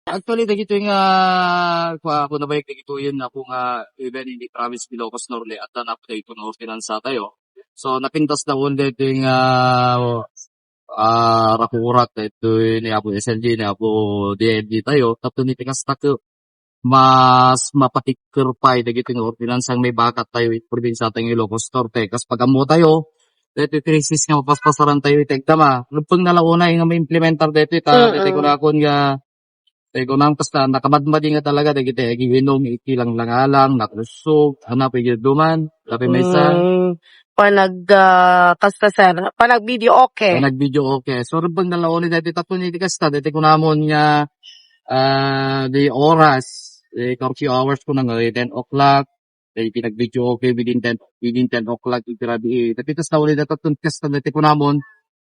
Actually, dagito yung ako na balik dagito yun ako nga even in the province Ilocos Norte at na-update ko no finansa tayo. So napintas na ulit yung rakurat ito ni Apo SLG ni Apo DMD tayo. Tapos ni tikas tayo mas mapatikir pa dagito yung ordinansang may bakat tayo it probinsya tayo Ilocos Norte. Kas pagamo tayo dito krisis nga mapaspasaran tayo itegdama. Lupang nalauna yung may implementar dito ita dito ko na akon nga ko nang kasta nakamadmadi nga talaga dagiti giinom iti lang langalang nakusog hanap igi duman tapi may sa Kasta sir, video okay. nag-video okay. So rubang nalaoni dati tatlo ni kasta dati ko namon nga the oras curfew hours ko nga 10 o'clock dati pinag-video okay within 10 o'clock itirabi tapi tas nauli dati tatlo kasta dati ko namon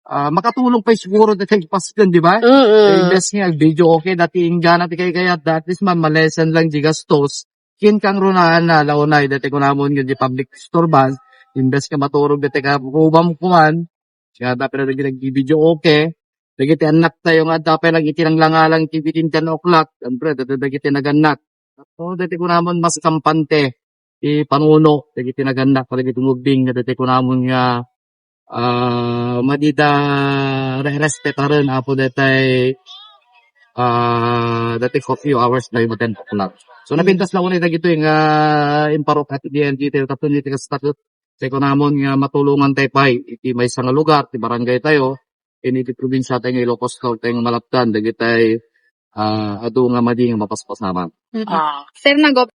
makatulong pa siguro dati paskan di ba? Imbes nga video okay dati ingga natin kaya at least malesen lang di gastos kin kang runaan na launay dati ko namon nga di public store ban imbes ka maturog dati ka kubam kuman kaya dapat na nag-video okay dagiti anak tayo nga dapat lang itinang langalang within 10 o'clock siyempre dagiti naganak so dati ko namon mas kampante panuno dagiti naganak dagiti mubing dati ko namon nga madida respetaran apo detay dati for few hours na yung 10 o'clock. So napintas lang ulit dagito yung imparok at DNG tayo tapos nito ka statut sa namon nga matulungan tayo pa iti may isang lugar ti barangay tayo initi probinsya tayo Ilocos Norte tayo malaptan dagitay adu nga madi nga mapaspasaman. Sir,